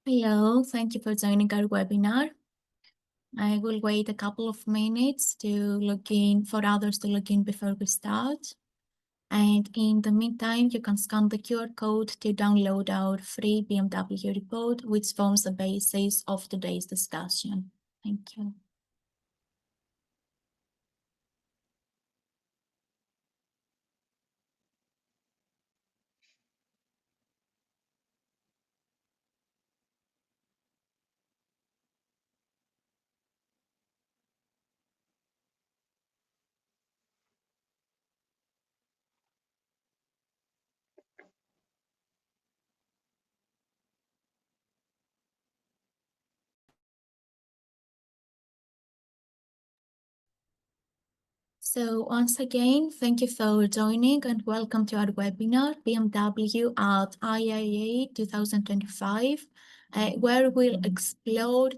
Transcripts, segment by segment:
Hello, thank you for joining our webinar. I will wait a couple of minutes for others to log in before we start. And in the meantime, you can scan the QR code to download our free BMW report, which forms the basis of today's discussion. Thank you. So once again, thank you for joining and welcome to our webinar, BMW at IAA 2025, where we'll explore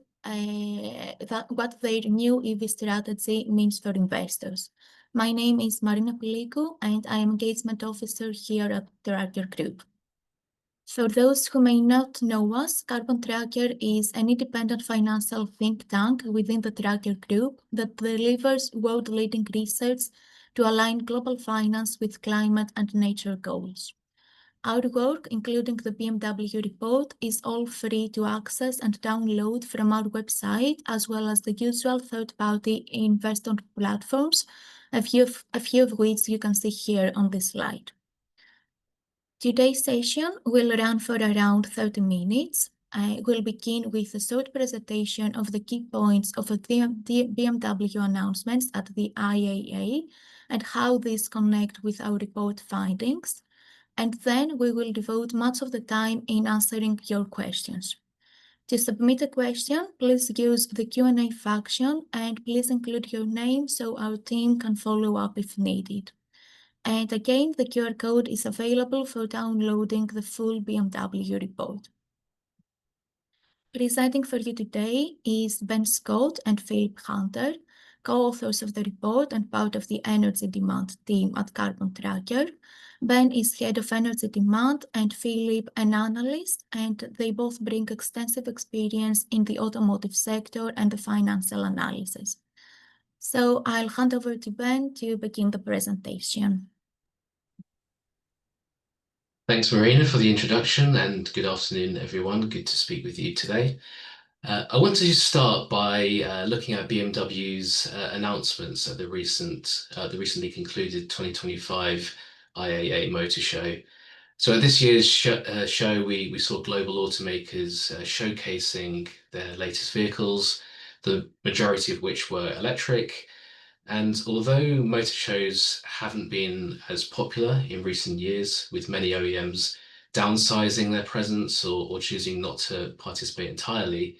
what their new EV strategy means for investors. My name is Marina Pilikou and I am Engagement Officer here at Tracker Group. For those who may not know us, Carbon Tracker is an independent financial think tank within the Tracker Group that delivers world-leading research to align global finance with climate and nature goals. Our work, including the BMW report, is all free to access and download from our website, as well as the usual third-party investment platforms, a few of which you can see here on this slide. Today's session will run for around 30 minutes. I will begin with a short presentation of the key points of the BMW announcements at the IAA and how these connect with our report findings. And then we will devote much of the time in answering your questions. To submit a question, please use the Q&A function and please include your name so our team can follow up if needed. And again, the QR code is available for downloading the full BMW report. Presenting for you today is Ben Scott and Philip Hunter, co-authors of the report and part of the energy demand team at Carbon Tracker. Ben is head of energy demand and Philip an analyst, and they both bring extensive experience in the automotive sector and the financial analysis. So I'll hand over to Ben to begin the presentation. Thanks, Marina, for the introduction, and good afternoon, everyone. Good to speak with you today. I want to start by looking at BMW's announcements at the recently concluded 2025 IAA Motor Show. So at this year's show, we saw global automakers showcasing their latest vehicles, the majority of which were electric. And although motor shows haven't been as popular in recent years, with many OEMs downsizing their presence or choosing not to participate entirely,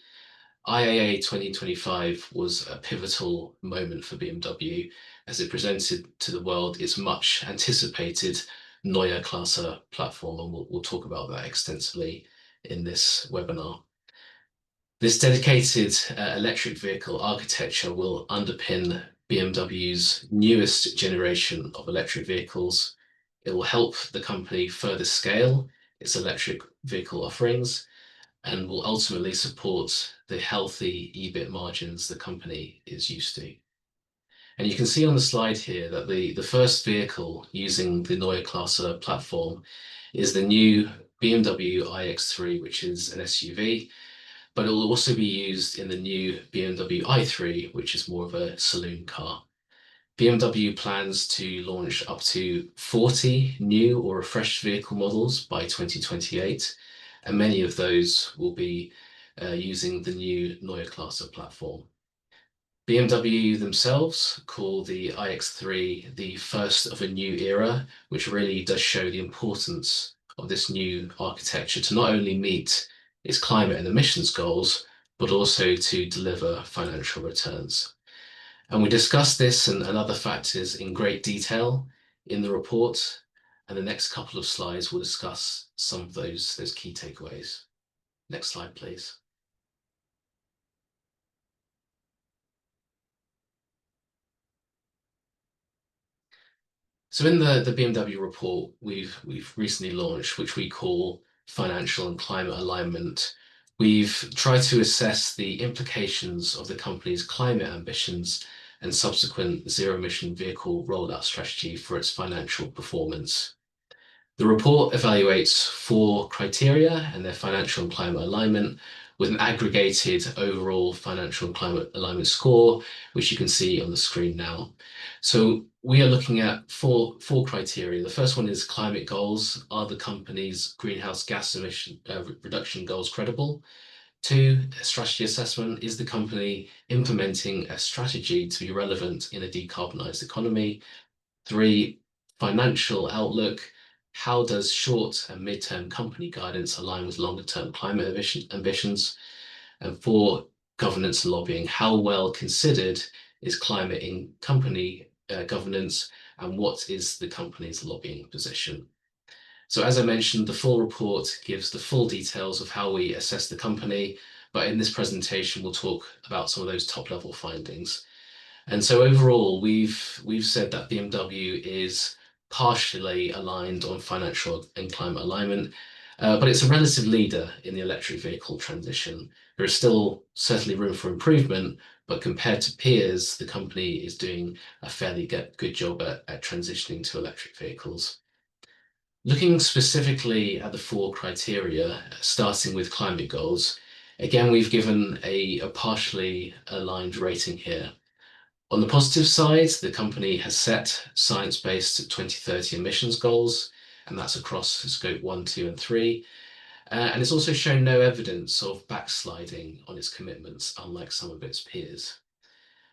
IAA 2025 was a pivotal moment for BMW as it presented to the world its much anticipated Neue Klasse platform, and we'll talk about that extensively in this webinar. This dedicated electric vehicle architecture will underpin BMW's newest generation of electric vehicles. It will help the company further scale its electric vehicle offerings and will ultimately support the healthy EBIT margins the company is used to. And you can see on the slide here that the first vehicle using the Neue Klasse platform is the new BMW iX3, which is an SUV, but it will also be used in the new BMW i3, which is more of a saloon car. BMW plans to launch up to 40 new or refreshed vehicle models by 2028, and many of those will be using the new Neue Klasse platform. BMW themselves call the iX3 the first of a new era, which really does show the importance of this new architecture to not only meet its climate and emissions goals, but also to deliver financial returns. And we discuss this and other factors in great detail in the report, and the next couple of slides will discuss some of those key takeaways. Next slide, please. So in the BMW report we've recently launched, which we call Financial and Climate Alignment, We've tried to assess the implications of the company's climate ambitions and subsequent zero-emission vehicle rollout strategy for its financial performance. The report evaluates 4 criteria and their financial and climate alignment, with an aggregated overall financial and climate alignment score, which you can see on the screen now. So we are looking at four criteria. The first one is climate goals. Are the company's greenhouse gas emission reduction goals credible? 2, strategy assessment. Is the company implementing a strategy to be relevant in a decarbonized economy? 3, financial outlook. How does short and mid-term company guidance align with longer-term climate ambitions? And 4, governance and lobbying. How well considered is climate in company governance, and what is the company's lobbying position? So as I mentioned, the full report gives the full details of how we assess the company, but in this presentation, we'll talk about some of those top-level findings. And so overall, we've said that BMW is partially aligned on financial and climate alignment, but it's a relative leader in the electric vehicle transition. There is still certainly room for improvement, but compared to peers, the company is doing a fairly good job at transitioning to electric vehicles. Looking specifically at the 4 criteria, starting with climate goals, again, we've given a partially aligned rating here. On the positive side, the company has set science-based 2030 emissions goals, and that's across scope 1, 2, and 3. And it's also shown no evidence of backsliding on its commitments, unlike some of its peers.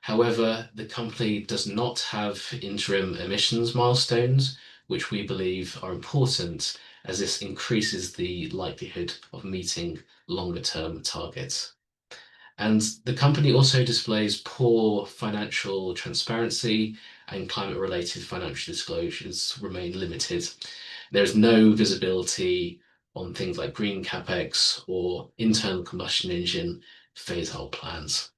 However, the company does not have interim emissions milestones, which we believe are important as this increases the likelihood of meeting longer-term targets. And the company also displays poor financial transparency, and climate-related financial disclosures remain limited. There's no visibility on things like green capex or internal combustion engine phase-out plans.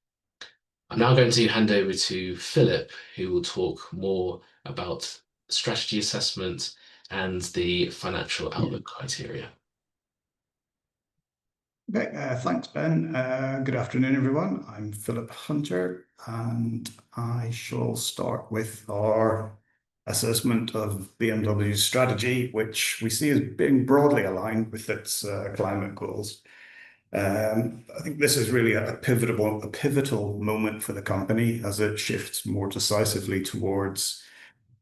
I'm now going to hand over to Philip, who will talk more about strategy assessment and the financial outlook criteria. Okay, thanks, Ben. Good afternoon, everyone. I'm Philip Hunter, and I shall start with our assessment of BMW's strategy, which we see as being broadly aligned with its climate goals. I think this is really a pivotal moment for the company as it shifts more decisively towards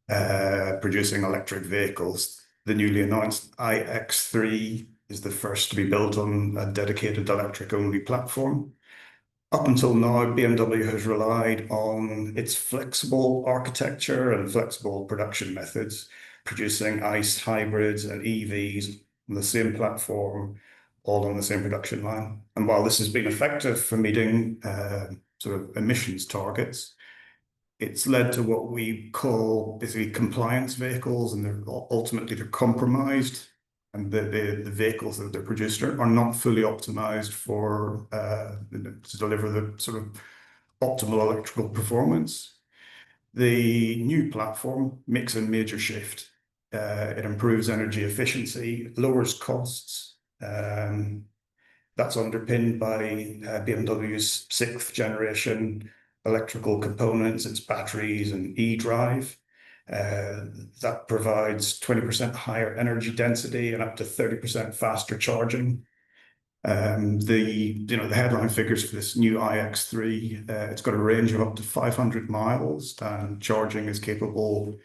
producing electric vehicles. The newly announced iX3 is the first to be built on a dedicated electric-only platform. Up until now, BMW has relied on its flexible architecture and flexible production methods, producing ICE hybrids and EVs on the same platform, all on the same production line. And while this has been effective for meeting sort of emissions targets, it's led to what we call basically compliance vehicles, and they're compromised, and the vehicles that they're produced are not fully optimized for to deliver the sort of optimal electrical performance. The new platform makes a major shift. It improves energy efficiency, lowers costs. That's underpinned by BMW's 6th generation electrical components, its batteries and eDrive. That provides 20% higher energy density and up to 30% faster charging. The headline figures for this new iX3, it's got a range of up to 500 miles, and charging is capable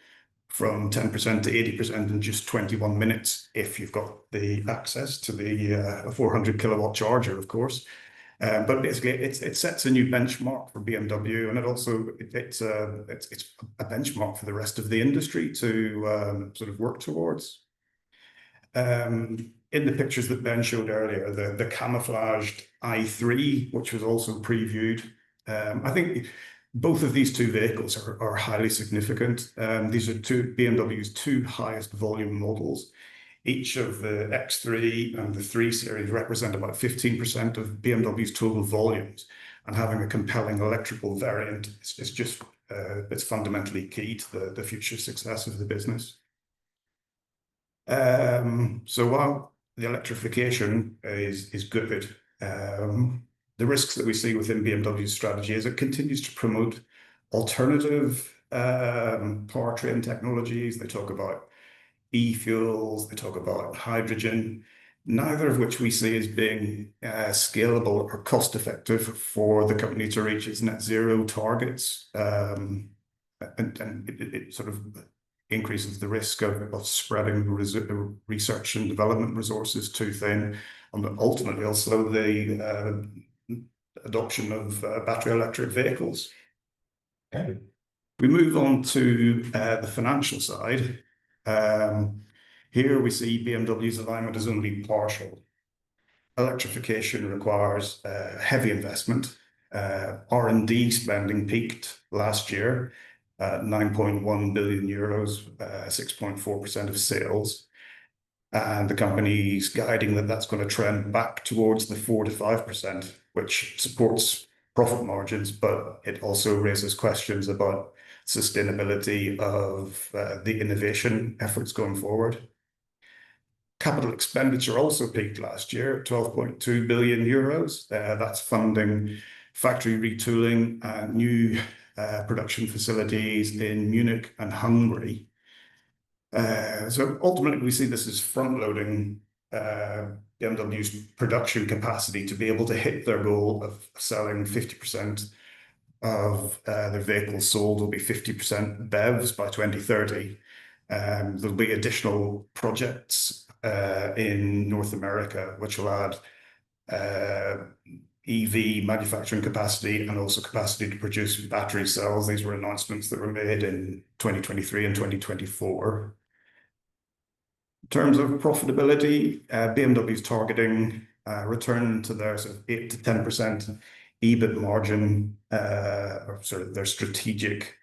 from 10% to 80% in just 21 minutes if you've got the access to the 400 kilowatt charger, of course. But basically, it sets a new benchmark for BMW, and it's a benchmark for the rest of the industry to sort of work towards. In the pictures that Ben showed earlier, the camouflaged i3, which was also previewed, I think both of these 2 vehicles are highly significant. These are BMW's 2 highest volume models. Each of the X3 and the 3 Series represent about 15% of BMW's total volumes, and having a compelling electrical variant is just it's fundamentally key to the future success of the business. So while the electrification is good, The risks that we see within BMW's strategy is it continues to promote alternative powertrain technologies. They talk about e-fuels, they talk about hydrogen, neither of which we see as being scalable or cost effective for the company to reach its net zero targets. And it sort of increases the risk of spreading research and development resources too thin, and ultimately will slow the adoption of battery electric vehicles. Okay. We move on to the financial side. Here we see BMW's alignment is only partial. Electrification requires heavy investment. R&D spending peaked last year at 9.1 billion euros, 6.4% of sales. And the company's guiding that that's going to trend back towards the 4 to 5%, which supports profit margins, but it also raises questions about sustainability of the innovation efforts going forward. Capital expenditure also peaked last year, 12.2 billion euros. That's funding factory retooling and new production facilities in Munich and Hungary. So ultimately, we see this as front-loading BMW's production capacity to be able to hit their goal of selling 50% of their vehicles sold will be 50% BEVs by 2030. There'll be additional projects in North America, which will add EV manufacturing capacity and also capacity to produce battery cells. These were announcements that were made in 2023 and 2024. In terms of profitability, BMW is targeting return to their sort of 8 to 10% EBIT margin, or sort of their strategic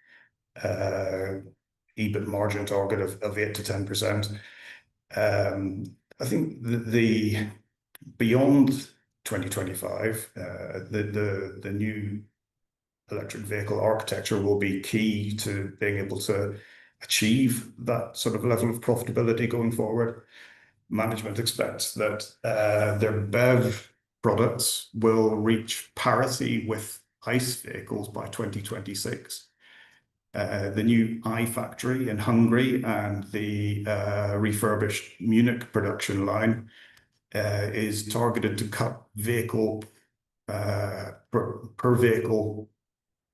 EBIT margin target of 8 to 10%. I think the beyond 2025, the new electric vehicle architecture will be key to being able to achieve that sort of level of profitability going forward. Management expects that their BEV products will reach parity with ICE vehicles by 2026. The new iFactory in Hungary and the refurbished Munich production line is targeted to cut vehicle per vehicle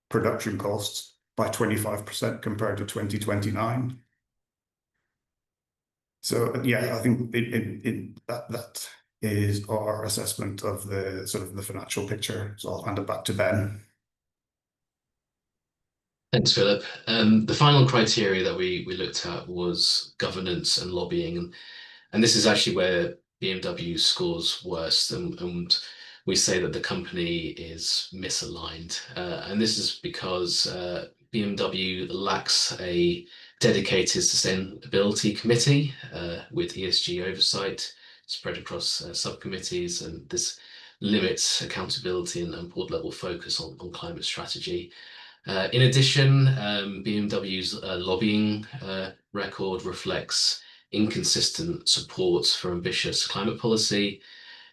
production costs by 25% compared to 2029. So yeah, I think that is our assessment of the sort of the financial picture. So I'll hand it back to Ben. Thanks, Philip. The final criteria that we looked at was governance and lobbying, and this is actually where BMW scores worst, and we say that the company is misaligned, and this is because BMW lacks a dedicated sustainability committee with ESG oversight spread across subcommittees, and this limits accountability and board level focus on climate strategy. In addition, BMW's lobbying record reflects inconsistent support for ambitious climate policy,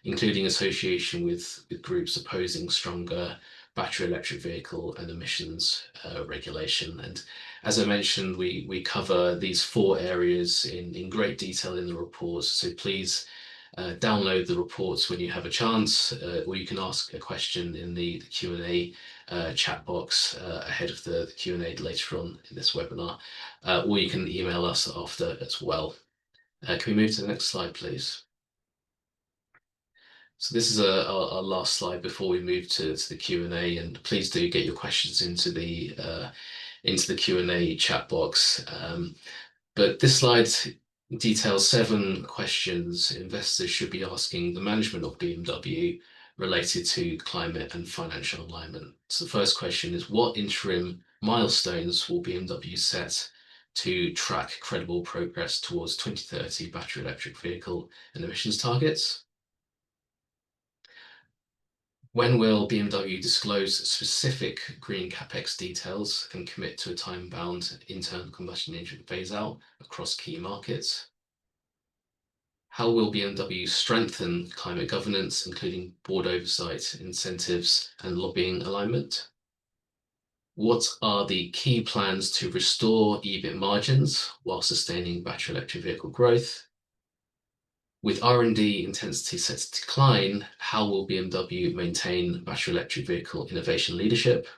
including association with groups opposing stronger battery electric vehicle and emissions regulation. And as I mentioned, we cover these 4 areas in great detail in the reports. So please download the reports when you have a chance, or you can ask a question in the Q&A chat box ahead of the Q&A later on in this webinar, or you can email us after as well. Can we move to the next slide, please? So this is our last slide before we move to the Q&A, and please do get your questions into the Q&A chat box. But this slide details 7 questions investors should be asking the management of BMW related to climate and financial alignment. So the first question is, what interim milestones will BMW set to track credible progress towards 2030 battery electric vehicle and emissions targets? When will BMW disclose specific green capex details and commit to a time-bound internal combustion engine phase-out across key markets? how will BMW strengthen climate governance, including board oversight, incentives, and lobbying alignment? What are the key plans to restore EBIT margins while sustaining battery electric vehicle growth? With R&D intensity set to decline, how will BMW maintain battery electric vehicle innovation leadership?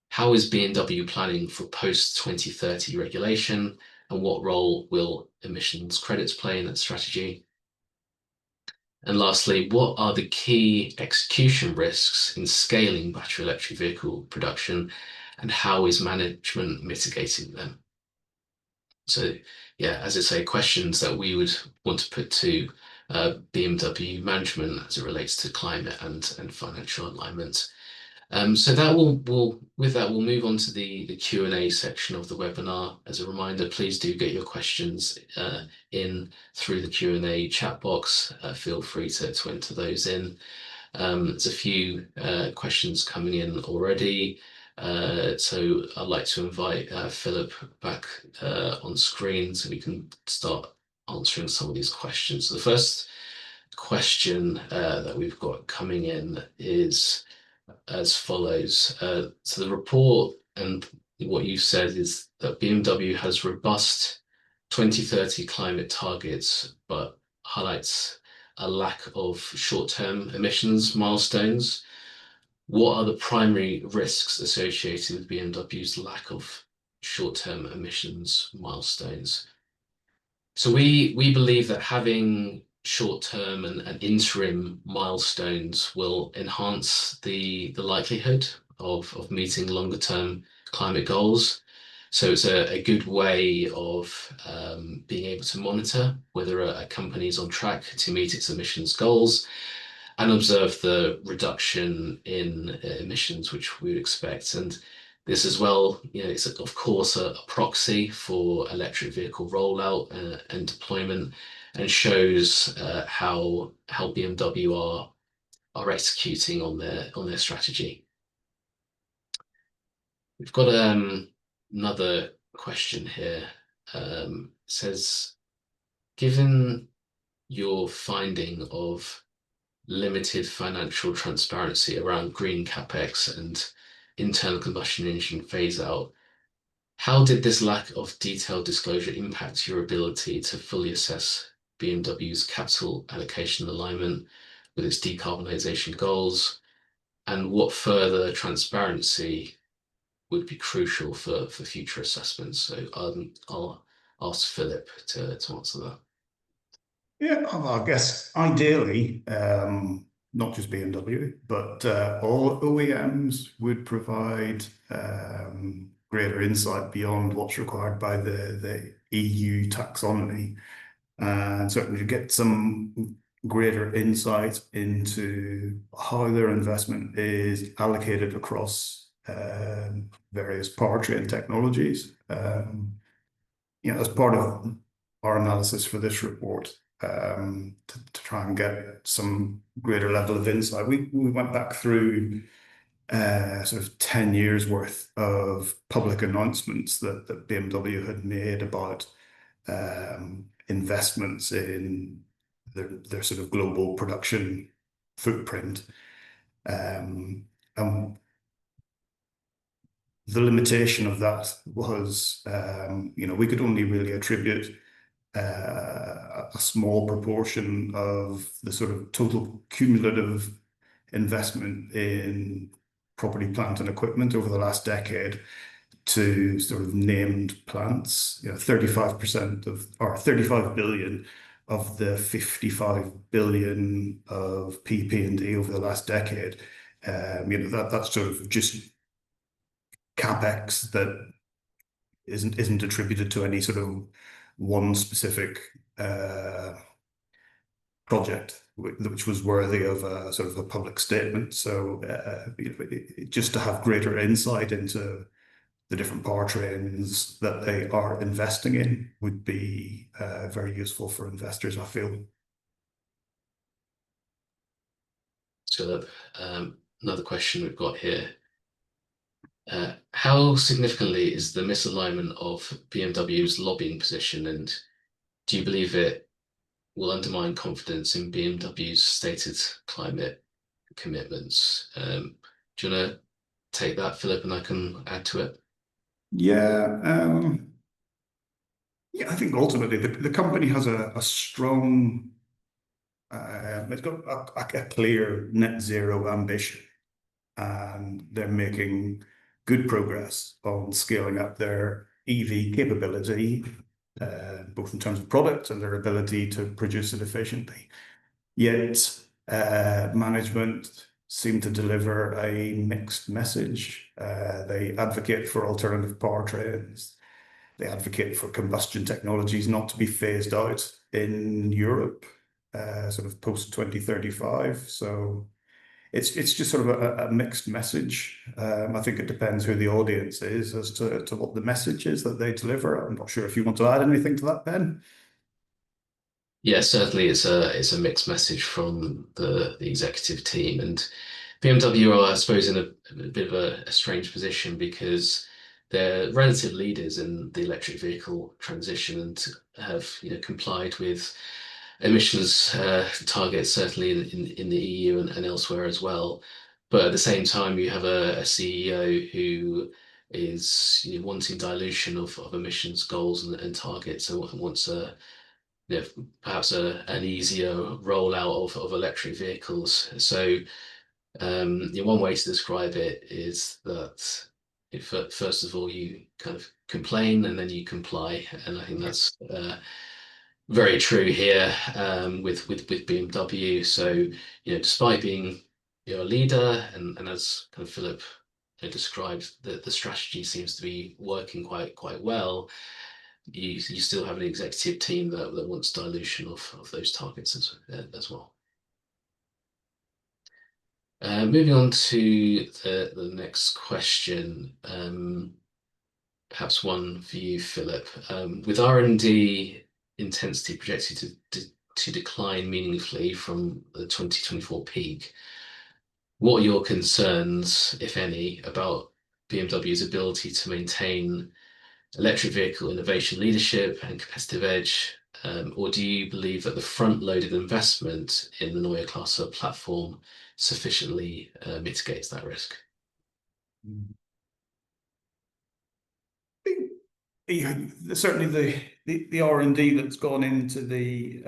How is BMW planning for post-2030 regulation, and what role will emissions credits play in that strategy? And lastly, what are the key execution risks in scaling battery electric vehicle production, and how is management mitigating them? So yeah, as I say, questions that we would want to put to BMW management as it relates to climate and financial alignment. So that with that, we'll move on to the Q&A section of the webinar. As a reminder, please do get your questions in through the Q&A chat box. Feel free to enter those in. There's a few questions coming in already. So I'd like to invite Philip back on screen so we can start answering some of these questions. So the first question that we've got coming in is as follows. So the report and what you said is that BMW has robust 2030 climate targets, but highlights a lack of short-term emissions milestones. What are the primary risks associated with BMW's lack of short-term emissions milestones? So we believe that having short-term and interim milestones will enhance the likelihood of meeting longer-term climate goals. So it's a good way of being able to monitor whether a company is on track to meet its emissions goals and observe the reduction in emissions which we would expect. And this as well, it's of course a proxy for electric vehicle rollout and deployment, and shows how BMW are executing on their strategy. We've got another question here. It says, given your finding of limited financial transparency around green capex and internal combustion engine phase out, how did this lack of detailed disclosure impact your ability to fully assess BMW's capital allocation alignment with its decarbonisation goals? And what further transparency would be crucial for future assessments? So I'll ask Philip to answer that. Yeah, I guess ideally, not just BMW, but all OEMs would provide greater insight beyond what's required by the EU taxonomy, and certainly to get some greater insight into how their investment is allocated across various powertrain technologies. As part of our analysis for this report, to try and get some greater level of insight, we went back through sort of 10 years worth of public announcements that BMW had made about investments in their sort of global production footprint. And the limitation of that was, we could only really attribute a small proportion of the sort of total cumulative investment in property, plant, and equipment over the last decade to sort of named plants. 35% of, or 35 billion of the 55 billion of PP&E over the last decade. That's sort of just capex that isn't attributed to any sort of one specific project which was worthy of a sort of a public statement. So just to have greater insight into the different powertrains that they are investing in would be very useful for investors, I feel. So another question we've got here. How significantly is the misalignment of BMW's lobbying position, and do you believe it will undermine confidence in BMW's stated climate commitments. Do you want to take that, Philip, and I can add to it? Yeah, yeah, I think ultimately the company has a strong, it's got a clear net zero ambition, and they're making good progress on scaling up their EV capability, both in terms of product and their ability to produce it efficiently. Yet, management seem to deliver a mixed message. They advocate for alternative powertrains. They advocate for combustion technologies not to be phased out in Europe, sort of post 2035. So it's just sort of a mixed message. I think it depends who the audience is as to what the message is that they deliver. I'm not sure if you want to add anything to that, Ben. Yeah, certainly it's a mixed message from the executive team, and BMW are, I suppose, in a bit of a strange position because they're relative leaders in the electric vehicle transition and have complied with emissions targets certainly in the EU and elsewhere as well. But at the same time, you have a CEO who is wanting dilution of emissions goals and targets, and wants a perhaps an easier rollout of electric vehicles. So one way to describe it is that if first of all you kind of complain and then you comply, and I think that's very true here with BMW. So despite being a leader and as kind of Philip described, the strategy seems to be working quite well. You still have an executive team that wants dilution of those targets as well. Moving on to the next question, perhaps one for you, Philip. With R&D intensity projected to decline meaningfully from the 2024 peak, what are your concerns, if any, about BMW's ability to maintain electric vehicle innovation leadership and competitive edge? Or do you believe that the front-loaded investment in the Neue Klasse platform sufficiently mitigates that risk? Yeah, certainly the R&D that's gone into the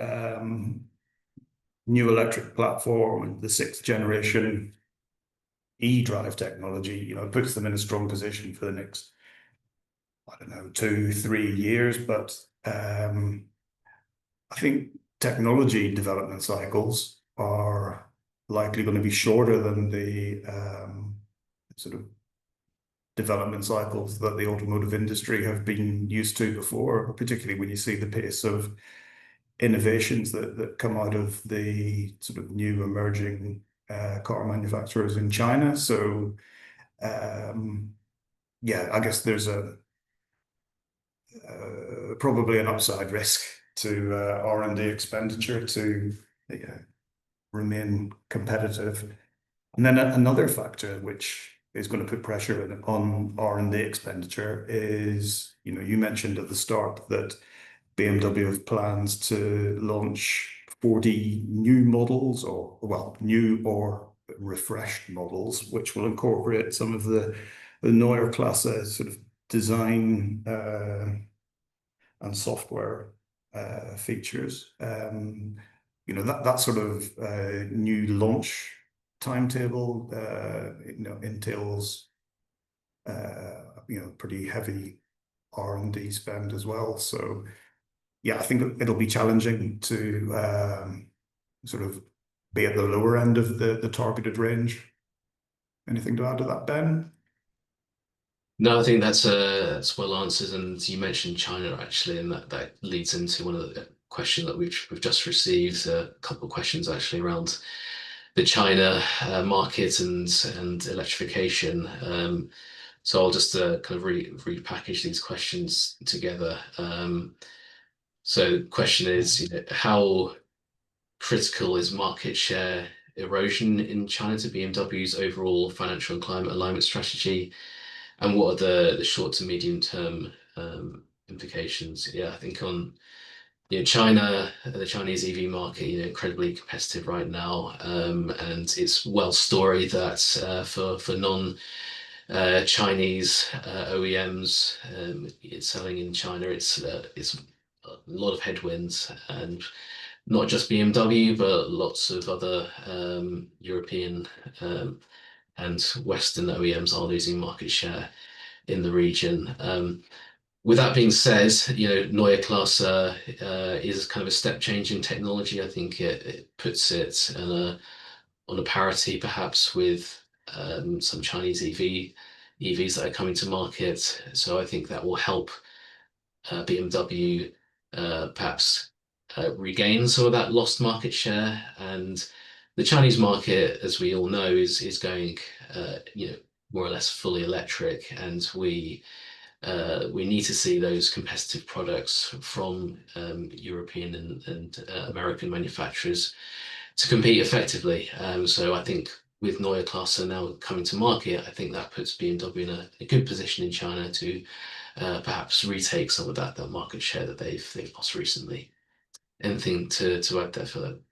new electric platform and the 6th generation e-drive technology, puts them in a strong position for the next, I don't know, 2-3 years. But I think technology development cycles are likely going to be shorter than the sort of development cycles that the automotive industry have been used to before, particularly when you see the pace of innovations that come out of the sort of new emerging car manufacturers in China. So yeah, I guess there's probably an upside risk to R&D expenditure to remain competitive. And then another factor which is going to put pressure on R&D expenditure is, you mentioned at the start that BMW have plans to launch 40 new models, or well, new or refreshed models, which will incorporate some of the Neue Klasse sort of design and software features. That sort of new launch timetable entails pretty heavy R&D spend as well. So yeah, I think it'll be challenging to sort of be at the lower end of the targeted range. Anything to add to that, Ben? No, I think that's well answered, and you mentioned China actually, and that leads into one of the questions that we've just received. A couple of questions actually around the China market and electrification. So I'll just kind of repackage these questions together. So the question is, how critical is market share erosion in China to BMW's overall financial and climate alignment strategy? And what are the short to medium term implications? Yeah, I think on China, the Chinese EV market, incredibly competitive right now, and it's well storied that for non-Chinese OEMs selling in China, it's a lot of headwinds, and not just BMW, but lots of other European and Western OEMs are losing market share in the region. With that being said, Neue Klasse is kind of a step change in technology. I think it puts it on a parity perhaps with some Chinese EVs that are coming to market. So I think that will help BMW perhaps regain some of that lost market share. And the Chinese market, as we all know, is going more or less fully electric, and we need to see those competitive products from European and American manufacturers to compete effectively. So I think with Neue Klasse now coming to market, I think that puts BMW in a good position in China to perhaps retake some of that market share that they've lost recently. Anything to add there, Philip?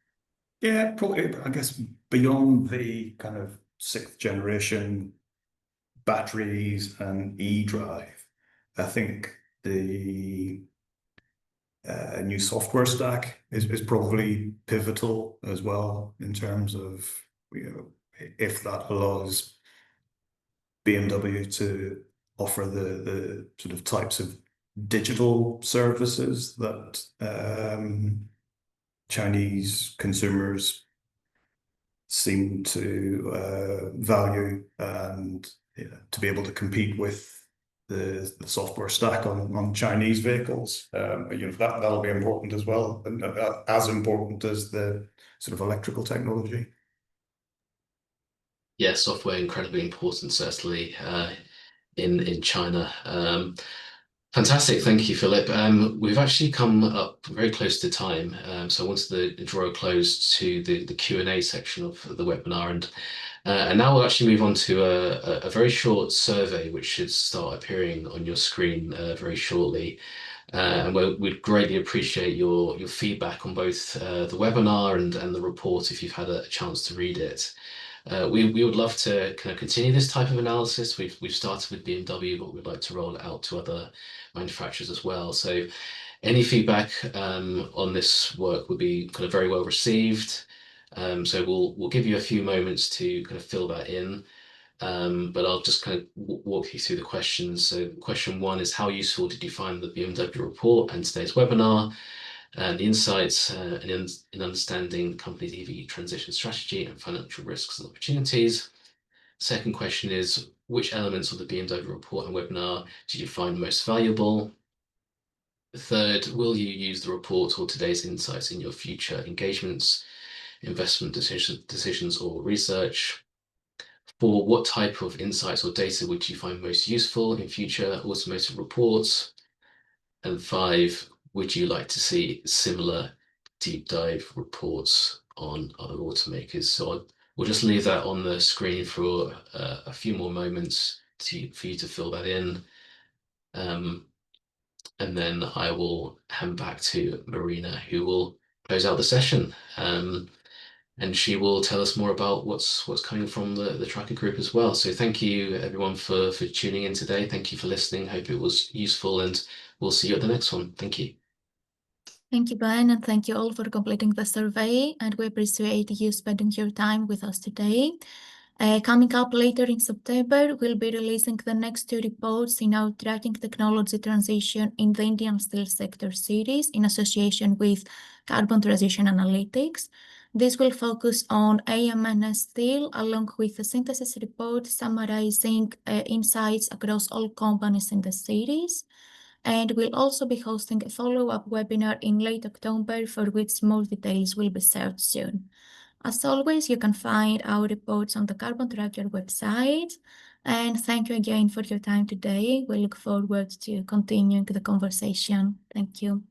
Yeah, probably, I guess beyond the kind of 6th generation batteries and e-drive, I think the new software stack is probably pivotal as well in terms of, if that allows BMW to offer the sort of types of digital services that Chinese consumers seem to value, and to be able to compete with the software stack on Chinese vehicles, that'll be important as well, and as important as the sort of electrical technology. Yeah, software incredibly important, certainly in China. Fantastic, thank you, Philip. We've actually come up very close to time, so I wanted to draw a close to the Q&A section of the webinar, and now we'll actually move on to a very short survey which should start appearing on your screen very shortly. And we'd greatly appreciate your feedback on both the webinar and the report if you've had a chance to read it. We would love to kind of continue this type of analysis. We've started with BMW, but we'd like to roll it out to other manufacturers as well. So any feedback on this work would be kind of very well received. So we'll give you a few moments to kind of fill that in. But I'll just kind of walk you through the questions. So question 1 is, how useful did you find the BMW report and today's webinar, and the insights in understanding the company's EV transition strategy and financial risks and opportunities? Second question is, which elements of the BMW report and webinar did you find most valuable? Third, will you use the report or today's insights in your future engagements, investment decisions or research? 4, what type of insights or data would you find most useful in future automotive reports? And 5, would you like to see similar deep dive reports on other automakers? So we'll just leave that on the screen for a few more moments for you to fill that in. And then I will hand back to Marina, who will close out the session. And she will tell us more about what's coming from the tracker group as well. So thank you everyone for tuning in today. Thank you for listening. Hope it was useful, and we'll see you at the next one. Thank you. Thank you, Ben, and thank you all for completing the survey, and we appreciate you spending your time with us today. Coming up later in September, we'll be releasing the next 2 reports in our Tracking Technology Transition in the Indian Steel Sector series in association with Carbon Transition Analytics. This will focus on AMNS steel, along with a synthesis report summarizing insights across all companies in the series. And we'll also be hosting a follow-up webinar in late October, for which more details will be shared soon. As always, you can find our reports on the Carbon Tracker website. And thank you again for your time today. We look forward to continuing the conversation. Thank you.